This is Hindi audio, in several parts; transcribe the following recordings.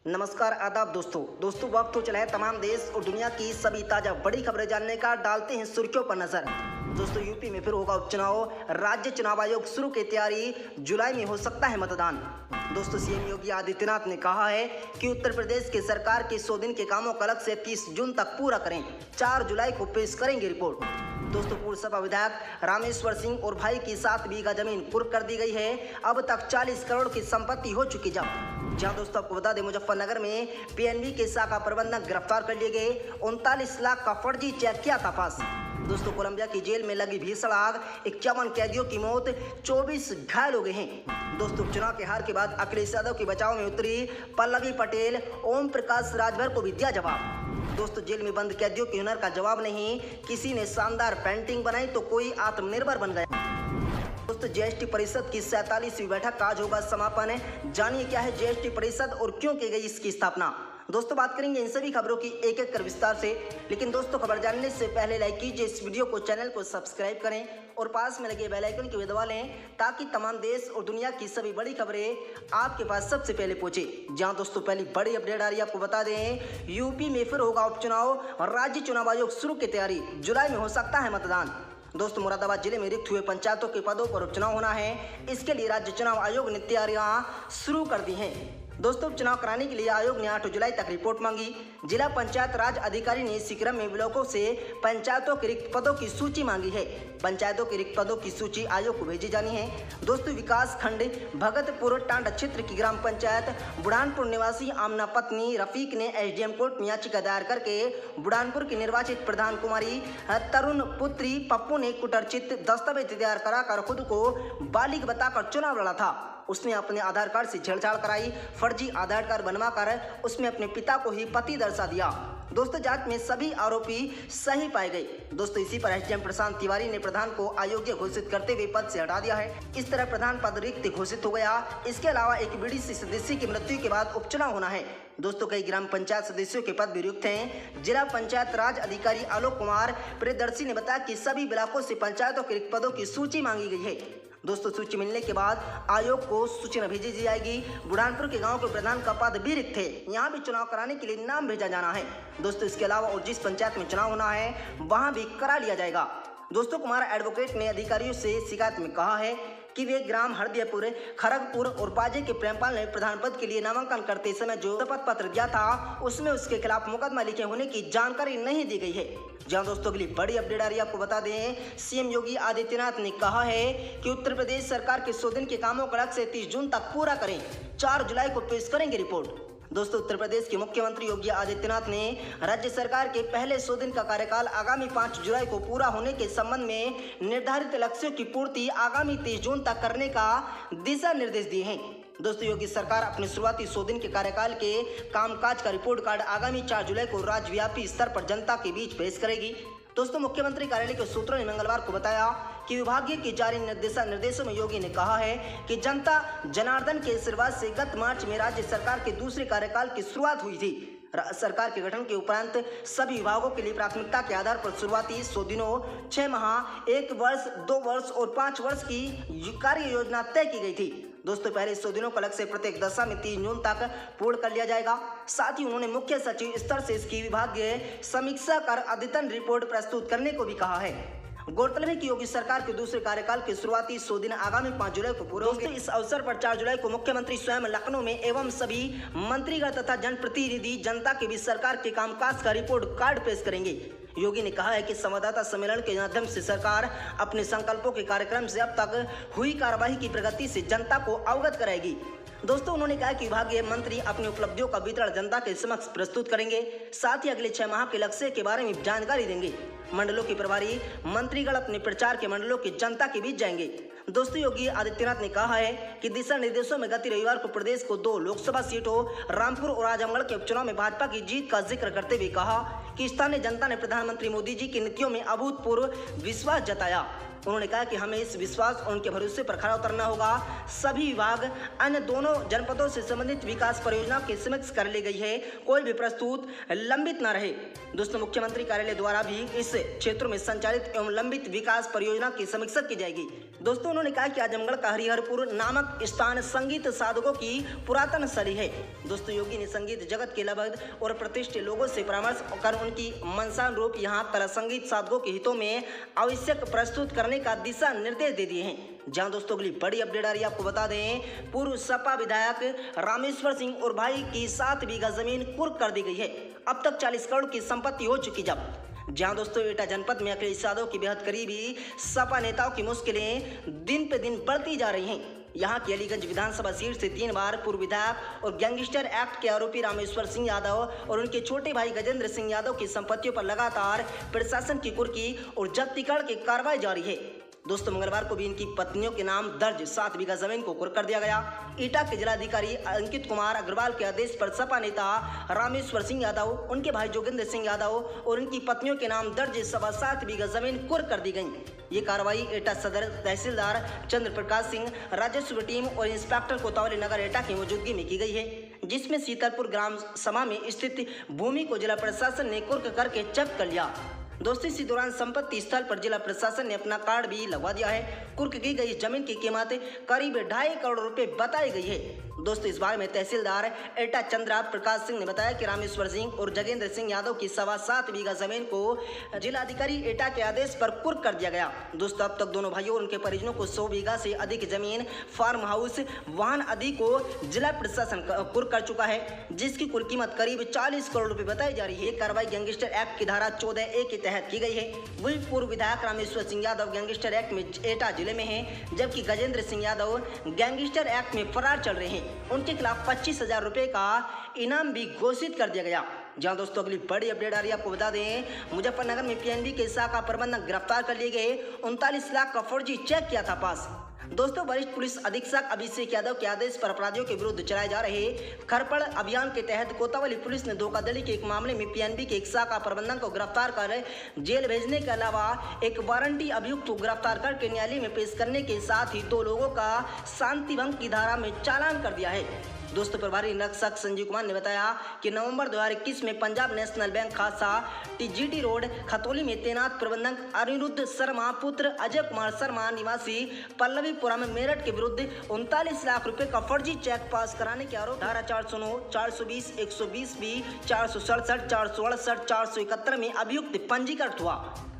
नमस्कार आदाब दोस्तों वक्त हो चला है तमाम देश और दुनिया की सभी ताजा बड़ी खबरें जानने का। डालते हैं सुर्खियों पर नजर। दोस्तों यूपी में फिर होगा उपचुनाव, राज्य चुनाव आयोग शुरू की तैयारी, जुलाई में हो सकता है मतदान। दोस्तों सीएम योगी आदित्यनाथ ने कहा है कि उत्तर प्रदेश की सरकार के 100 दिन के कामों का लक्ष्य 30 जून तक पूरा करें, 4 जुलाई को पेश करेंगे रिपोर्ट। दोस्तों पूर्व सपा विधायक रामेश्वर सिंह और भाई की 7 बीघा जमीन कुर्क कर दी गई है। अब तक 40 करोड़ की संपत्ति हो चुकी जब्त। जहां दोस्तों आपको बता दें मुजफ्फरनगर में पीएनबी के शाखा प्रबंधक गिरफ्तार कर लिए गए, 39 लाख का फर्जी चेक किया था पास। दोस्तों कोलंबिया की जेल में लगी भीषण आग, 51 कैदियों की मौत, 24 घायल हो गए हैं। दोस्तों चुनाव के हार के बाद अखिलेश यादव के बचाव में उतरी पल्लवी पटेल, ओम प्रकाश राजभर को भी दिया जवाब। दोस्तों जेल में बंद कैदियों के हुनर का जवाब नहीं, किसी ने शानदार पेंटिंग बनाई तो कोई आत्मनिर्भर बन गया। दोस्तों जीएसटी परिषद की 47वीं बैठक का आज होगा समापन। जानिए क्या है जीएसटी परिषद और क्यों की गई इसकी स्थापना। दोस्तों बात करेंगे इन सभी खबरों की एक एक कर विस्तार से, लेकिन दोस्तों खबर जानने से पहले लाइक कीजिए इस वीडियो को, चैनल को सब्सक्राइब करें और पास में लगे बेल आइकन को भी दबा लें ताकि तमाम देश और दुनिया की सभी बड़ी खबरें आपके पास सबसे पहले पहुंचे। जहां दोस्तों पहली बड़ी अपडेट आ रही है, आपको बता दें यूपी में फिर होगा उपचुनाव, राज्य चुनाव आयोग शुरू की तैयारी, जुलाई में हो सकता है मतदान। दोस्तों मुरादाबाद जिले में रिक्त हुए पंचायतों के पदों पर उपचुनाव होना है, इसके लिए राज्य चुनाव आयोग ने तैयारियां शुरू कर दी हैं। दोस्तों उपचुनाव कराने के लिए आयोग ने 8 जुलाई तक रिपोर्ट मांगी। जिला पंचायत राज अधिकारी ने इसी क्रम में ब्लॉकों से पंचायतों के रिक्त पदों की सूची मांगी है। पंचायतों के रिक्त पदों की सूची आयोग को भेजी जानी है। दोस्तों विकास खंड भगतपुर टांडा क्षेत्र की ग्राम पंचायत बुढ़ानपुर निवासी आमना पत्नी रफीक ने एसडीएम कोर्ट में याचिका दायर करके बुढ़ानपुर की निर्वाचित प्रधान कुमारी तरुण पुत्री पप्पू ने कुटरचित दस्तावेज तैयार कराकर खुद को बालिग बताकर चुनाव लड़ा था। उसने अपने आधार कार्ड से छेड़छाड़ कराई, फर्जी आधार कार्ड बनवाकर उसमें अपने पिता को ही पति दर्शा दिया। दोस्तों जांच में सभी आरोपी सही पाए गए। दोस्तों इसी पर एसडीएम प्रशांत तिवारी ने प्रधान को अयोग्य घोषित करते हुए पद से हटा दिया है। इस तरह प्रधान पद रिक्त घोषित हो गया। इसके अलावा एक बीडीसी सदस्य की मृत्यु के बाद उपचुनाव होना है। दोस्तों कई ग्राम पंचायत सदस्यों के पद भी रिक्त हैं। जिला पंचायत राज अधिकारी आलोक कुमार प्रियदर्शी ने बताया कि सभी ब्लॉकों से पंचायतों के रिक्त पदों की सूची मांगी गई है। दोस्तों सूची मिलने के बाद आयोग को सूचना भेजी जाएगी। बुढ़ानपुर के गांव के प्रधान का पद भी रिक्त है, यहाँ भी चुनाव कराने के लिए नाम भेजा जाना है। दोस्तों इसके अलावा और जिस पंचायत में चुनाव होना है वहां भी करा लिया जाएगा। दोस्तों कुमार एडवोकेट ने अधिकारियों से शिकायत में कहा है कि वे ग्राम हरदियापुर, खड़गपुर और पाजे के प्रेमपाल ने प्रधान पद के लिए नामांकन करते समय जो शपथ पत्र दिया था उसमें उसके खिलाफ मुकदमा लिखे होने की जानकारी नहीं दी गई है। जहां दोस्तों अगली बड़ी अपडेट आ रही है, आपको बता दें सीएम योगी आदित्यनाथ ने कहा है कि उत्तर प्रदेश सरकार के 100 दिन के कामों का लक्ष्य 30 जून तक पूरा करें, 4 जुलाई को पेश करेंगे रिपोर्ट। दोस्तों उत्तर प्रदेश के मुख्यमंत्री योगी आदित्यनाथ ने राज्य सरकार के पहले 100 दिन का कार्यकाल आगामी 5 जुलाई को पूरा होने के संबंध में निर्धारित लक्ष्यों की पूर्ति आगामी 30 जून तक करने का दिशा निर्देश दिए हैं। दोस्तों योगी सरकार अपने शुरुआती 100 दिन के कार्यकाल के कामकाज का रिपोर्ट कार्ड आगामी 4 जुलाई को राज्यव्यापी स्तर पर जनता के बीच पेश करेगी। दोस्तों मुख्यमंत्री कार्यालय के सूत्रों ने मंगलवार को बताया कि विभागीय की जारी निर्देशों में योगी ने कहा है कि जनता जनार्दन के आशीर्वाद से गत मार्च में राज्य सरकार के दूसरे कार्यकाल की शुरुआत हुई थी। सरकार के गठन के उपरांत सभी विभागों के लिए प्राथमिकता के आधार पर शुरुआती 100 दिनों, 6 माह, 1 वर्ष, 2 वर्ष और 5 वर्ष की कार्य योजना तय की गई थी। दोस्तों पहले 100 दिनों का लक्ष्य प्रत्येक दशा में 3 जून तक पूर्ण कर लिया जाएगा। साथ ही उन्होंने मुख्य सचिव स्तर से इसकी विभागीय समीक्षा कर अद्यतन रिपोर्ट प्रस्तुत करने को भी कहा है। गौरतलब है कि योगी सरकार के दूसरे कार्यकाल के शुरुआती 100 दिन आगामी 5 जुलाई को पूरे होंगे। इस अवसर पर 4 जुलाई को मुख्यमंत्री स्वयं लखनऊ में एवं सभी मंत्रीगण तथा जनप्रतिनिधि जनता के बीच सरकार के कामकाज का रिपोर्ट कार्ड पेश करेंगे। योगी ने कहा है कि संवाददाता सम्मेलन के माध्यम से सरकार अपने संकल्पों के कार्यक्रम से अब तक हुई कार्यवाही की प्रगति से जनता को अवगत कराएगी। दोस्तों उन्होंने कहा कि विभागीय मंत्री अपनी उपलब्धियों का वितरण जनता के समक्ष प्रस्तुत करेंगे, साथ ही अगले 6 माह के लक्ष्य के बारे में जानकारी देंगे। मंडलों के प्रभारी मंत्रीगण अपने प्रचार के मंडलों की जनता के बीच जाएंगे। दोस्तों योगी आदित्यनाथ ने कहा है कि दिशा निर्देशों में गत रविवार को प्रदेश को 2 लोकसभा सीटों रामपुर और आजमगढ़ के उपचुनाव में भाजपा की जीत का जिक्र करते हुए कहा कि स्थानीय जनता ने प्रधानमंत्री मोदी जी की नीतियों में अभूतपूर्व विश्वास जताया। उन्होंने कहा कि हमें इस विश्वास और उनके भरोसे पर खरा उतरना होगा। सभी विभाग अन्य दोनों जनपदों से संबंधित विकास परियोजनाओं की समीक्षा कर ली गई है, कोई भी प्रस्तुत लंबित न रहे। दोस्तों मुख्यमंत्री कार्यालय द्वारा भी इस क्षेत्रों में संचालित एवं लंबित विकास परियोजना की समीक्षा की जाएगी। दोस्तों उन्होंने कहा कि आजमगढ़ का हरिहरपुर नामक स्थान संगीत साधकों की पुरातन स्थली है। दोस्तों योगी ने संगीत जगत के लगभग और प्रतिष्ठित लोगों से परामर्श कर उनकी मंशानुरूप यहाँ कला संगीत साधकों के हितों में आवश्यक प्रस्तुत करने का दिशा निर्देश दे दिए हैं। जहां दोस्तों अगली बड़ी अपडेट आ रही है, आपको बता दें पूर्व सपा विधायक रामेश्वर सिंह और भाई की 7 बीघा जमीन कुर्क कर दी गई है। अब तक 40 करोड़ की संपत्ति हो चुकी जब्त। जहां दोस्तों एटा जनपद में अखिलेश यादव की बेहद करीबी सपा नेताओं की मुश्किलें दिन पे दिन बढ़ती जा रही हैं। यहां की अलीगंज विधानसभा सीट से 3 बार पूर्व विधायक और गैंगस्टर एक्ट के आरोपी रामेश्वर सिंह यादव और उनके छोटे भाई गजेंद्र सिंह यादव की संपत्तियों पर लगातार प्रशासन की कुर्की और जब्तीकरण की कार्रवाई जारी है। दोस्तों मंगलवार को भी इनकी पत्नियों के नाम दर्ज 7 बीघा जमीन को कुर्क कर दिया गया। ईटा के जिलाधिकारी अंकित कुमार अग्रवाल के आदेश पर सपा नेता रामेश्वर सिंह यादव, उनके भाई जोगेंद्र सिंह यादव और उनकी पत्नियों के नाम दर्ज 7.25 बीघा जमीन कुर्क कर दी गई। ये कार्रवाई एटा सदर तहसीलदार चंद्र प्रकाश सिंह, राजस्व टीम और इंस्पेक्टर कोतवाली नगर एटा की मौजूदगी में की गई है, जिसमें सीतलपुर ग्राम सभा में स्थित भूमि को जिला प्रशासन ने कुर्क करके जब्त कर लिया। दोस्तों इसी दौरान संपत्ति स्थल पर जिला प्रशासन ने अपना कार्ड भी लगवा दिया है। कुर्क की गई जमीन की कीमत करीब 2.5 करोड़ रुपए बताई गई है। दोस्तों इस बारे में तहसीलदार एटा चंद्र प्रकाश सिंह ने बताया कि रामेश्वर सिंह और जगेंद्र सिंह यादव की 7.25 बीघा जमीन को जिलाधिकारी एटा के आदेश पर कुर्क कर दिया गया। दोस्तों अब तक दोनों भाइयों और उनके परिजनों को 100 बीघा से अधिक जमीन, फार्म हाउस, वाहन आदि को जिला प्रशासन कुर्क कर चुका है, जिसकी कुल कीमत करीब 40 करोड़ रुपए बताई जा रही है। कार्रवाई गैंगस्टर एक्ट की धारा 14A के तहत की गई है। वही पूर्व विधायक रामेश्वर सिंह यादव गैंगस्टर एक्ट में एटा जिले में है, जबकि गजेंद्र सिंह यादव गैंगस्टर एक्ट में फरार चल रहे हैं। उनके खिलाफ 25,000 रुपए का इनाम भी घोषित कर दिया गया। जहां दोस्तों अगली बड़ी अपडेट आ रही है, आपको बता दें मुजफ्फरनगर में पीएनबी के शाखा प्रबंधक गिरफ्तार कर लिए गए। 39 लाख का फर्जी चेक किया था पास। दोस्तों वरिष्ठ पुलिस अधीक्षक अभिषेक यादव के आदेश पर अपराधियों के विरुद्ध चलाए जा रहे खरपड़ अभियान के तहत कोतवाली पुलिस ने धोखाधड़ी के एक मामले में पीएनबी के एक शाखा प्रबंधक को गिरफ्तार कर जेल भेजने के अलावा एक वारंटी अभियुक्त को गिरफ्तार करके न्यायालय में पेश करने के साथ ही 2 लोगों का शांति भंग की धारा में चालान कर दिया है। दोस्तों प्रभारी निरीक्षक संजीव कुमार ने बताया कि नवंबर 2021 में पंजाब नेशनल बैंक खासा टीजीटी रोड खतौली में तैनात प्रबंधक अनिरुद्ध शर्मा पुत्र अजय कुमार शर्मा निवासी पल्लवीपुरम मेरठ के विरुद्ध 39 लाख रुपए का फर्जी चेक पास कराने के आरोप धारा 409, 420, 120B, 467, 468, 471 में अभियुक्त पंजीकृत हुआ।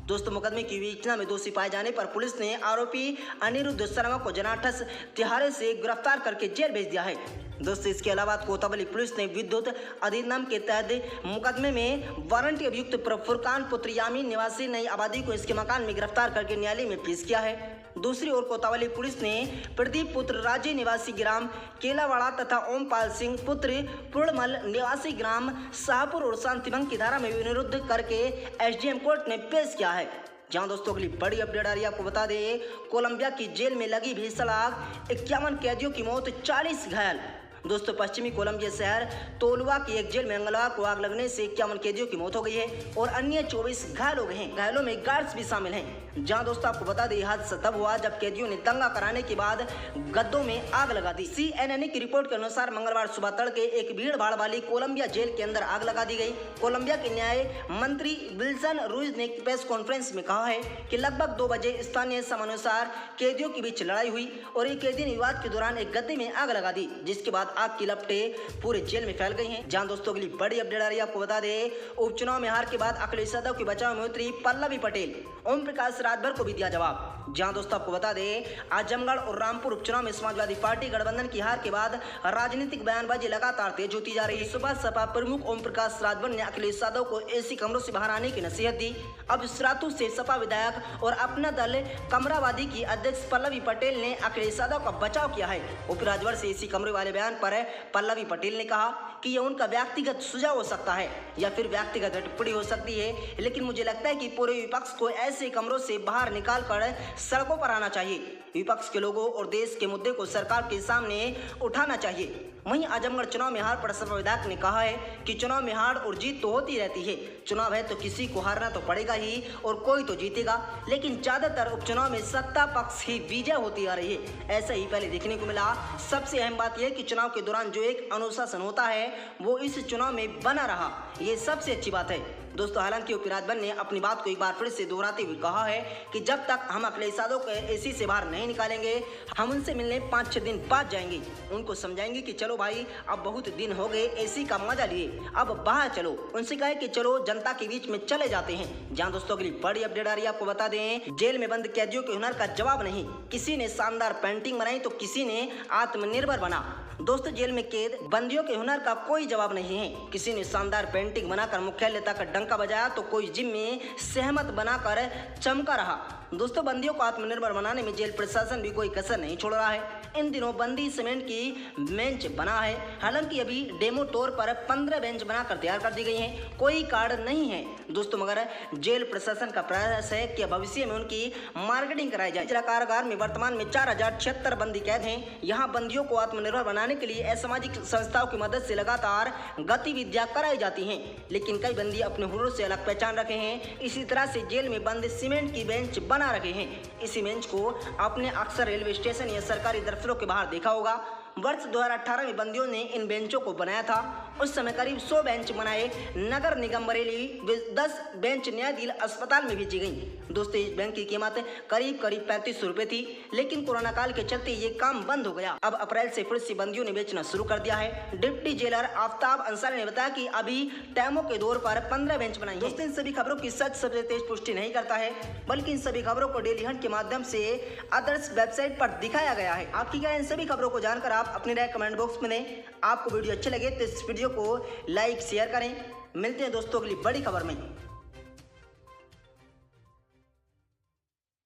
दोस्तों मुकदमे की विवेचना में दोषी पाए जाने पर पुलिस ने आरोपी अनिरुद्ध शर्मा को जनाठस तिहारे से गिरफ्तार करके जेल भेज दिया है। दोस्तों इसके अलावा कोतवाली पुलिस ने विद्युत अधिनियम के तहत मुकदमे में वारंटी अभियुक्त फुरकान पुत्र यामीन निवासी नई आबादी को इसके मकान में गिरफ्तार करके न्यायालय में पेश किया है। दूसरी ओर कोतवाली पुलिस ने प्रदीप पुत्र राज्य निवासी ग्राम केलावाड़ा तथा ओमपाल सिंह पुत्र पूर्णमल निवासी ग्राम शाहपुर और शांतिभंग की धारा में विरुद्ध करके एसडीएम कोर्ट ने पेश किया है। जहां दोस्तों अगली बड़ी अपडेट आ रही है, आपको बता दें कोलंबिया की जेल में लगी भीषण आग, 51 कैदियों की मौत, 40 घायल। दोस्तों पश्चिमी कोलंबिया शहर तोलुआ की एक जेल में मंगलवार को आग लगने से 51 कैदियों की मौत हो गई है और अन्य 24 घायल हो गए हैं। घायलों में गार्ड्स भी शामिल हैं। जहां दोस्तों आपको बता दें हादसा तब हुआ जब कैदियों ने दंगा कराने के बाद गद्दों में आग लगा दी। CNN की रिपोर्ट के अनुसार मंगलवार सुबह तड़के एक भीड़ भाड़ वाली कोलंबिया जेल के अंदर आग लगा दी गई। कोलंबिया के न्याय मंत्री विल्सन रूइज ने प्रेस कॉन्फ्रेंस में कहा है कि लगभग 2 बजे स्थानीय समयानुसार कैदियों के बीच लड़ाई हुई और एक कैदी ने विवाद के दौरान एक गद्दे में आग लगा दी, जिसके बाद आग की लपटें पूरे जेल में फैल गई हैं। जहां दोस्तों अगली बड़ी अपडेट आ रही है, आपको बता दें उपचुनाव में हार के बाद अखिलेश यादव की बचाव में उतरी पल्लवी पटेल, ओम प्रकाश राजभर को भी दिया जवाब। जहां दोस्तों आपको बता दें आजमगढ़ और रामपुर उपचुनाव में समाजवादी पार्टी गठबंधन की हार के बाद राजनीतिक बयानबाजी लगातार तेज होती जा रही है। सुबह सपा प्रमुख ओम प्रकाश राजभर ने अखिलेश यादव को एसी कमरों से बाहर आने की नसीहत दी। अब रातों से सपा विधायक और अपना दल कमरावादी की अध्यक्ष पल्लवी पटेल ने अखिलेश यादव का बचाव किया है। उप राजभर से एसी कमरे वाले बयान पर पल्लवी पटेल ने कहा कि यह उनका व्यक्तिगत सुझाव हो सकता है या फिर व्यक्तिगत टिप्पणी हो सकती है, लेकिन मुझे लगता है कि पूरे विपक्ष को ऐसे कमरों से बाहर निकालकर सड़कों पर आना चाहिए। विपक्ष के लोगों और देश के मुद्दे को सरकार के सामने उठाना चाहिए। वहीं आजमगढ़ चुनाव में हार पर सपा विधायक ने कहा है कि चुनाव में हार और जीत तो होती रहती है। चुनाव है तो किसी को हारना तो पड़ेगा ही और कोई तो जीतेगा, लेकिन ज्यादातर उपचुनाव में सत्ता पक्ष ही विजय होती आ रही है। ऐसा ही पहले देखने को मिला। सबसे अहम बात यह कि चुनाव के दौरान जो एक अनुशासन होता है वो इस चुनाव में बना रहा, ये सबसे अच्छी बात है। दोस्तों हालांकि यूपी राजभर ने अपनी बात को एक बार फिर से दोहराते हुए कहा है कि जब तक हम अखिलेशादों को एसी से बाहर नहीं निकालेंगे हम उनसे मिलने 5-6 दिन बाद जाएंगे। उनको समझाएंगे कि चलो भाई अब बहुत दिन हो गए एसी का मजा लिए, अब बाहर चलो। उनसे कहे कि चलो जनता के बीच में चले जाते हैं। जहां दोस्तों अगली बड़ी अपडेट आ रही है, आपको बता दें जेल में बंद कैदियों के हुनर का जवाब नहीं। किसी ने शानदार पेंटिंग बनाई तो किसी ने आत्मनिर्भर बना। दोस्तों जेल में कैद बंदियों के हुनर का कोई जवाब नहीं है। किसी ने शानदार पेंटिंग बनाकर मुख्यालय तक डंका बजाया तो कोई जिम में सहमत बनाकर चमका रहा। दोस्तों बंदियों को आत्मनिर्भर बनाने में जेल प्रशासन भी कोई कसर नहीं छोड़ रहा है। इन दिनों बंदी सीमेंट की बेंच बना है। हालांकि अभी डेमो तौर पर 15 बेंच बनाकर तैयार कर दी गई हैं। कोई कार्ड नहीं है दोस्तों, मगर जेल प्रशासन का प्रयास है कि भविष्य में उनकी मार्केटिंग कराई जाए। जिला कारागार में वर्तमान में 4076 बंदी कैद हैं। यहाँ बंदियों को आत्मनिर्भर बनाने के लिए असामाजिक संस्थाओं की मदद से लगातार गतिविधियां कराई जाती हैं, लेकिन कई बंदी अपने हुनर से अलग पहचान रखे हैं। इसी तरह से जेल में बंद सीमेंट की बेंच बना रखे हैं। इसी बेंच को आपने अक्सर रेलवे स्टेशन या सरकारी दफ्तरों के बाहर देखा होगा। वर्ष 2018 में बंदियों ने इन बेंचों को बनाया था। उस समय करीब 100 बेंच बनाए नगर निगम बरेली, 10 बेंच न्यायाधीश अस्पताल में भेजी गई। दोस्तों इस बेंच की कीमत करीब 3500 रुपए थी, लेकिन कोरोना काल के चलते ये काम बंद हो गया। अब अप्रैल से फिर से बंदियों ने बेचना शुरू कर दिया है। डिप्टी जेलर आफ्ताब अंसारी ने बताया कि अभी टैमो के दौर पर 15 बेंच बनाई है। दोस्तों इन सभी खबरों की सच सबसे तेज पुष्टि नहीं करता है, बल्कि इन सभी खबरों को डेली हंट के माध्यम से आदर्श वेबसाइट पर दिखाया गया है। आपकी क्या इन सभी खबरों को जानकर आप अपनी राय कमेंट बॉक्स में दें। आपको वीडियो अच्छे लगे तो इस वीडियो को लाइक शेयर करें। मिलते हैं दोस्तों अगली बड़ी खबर में।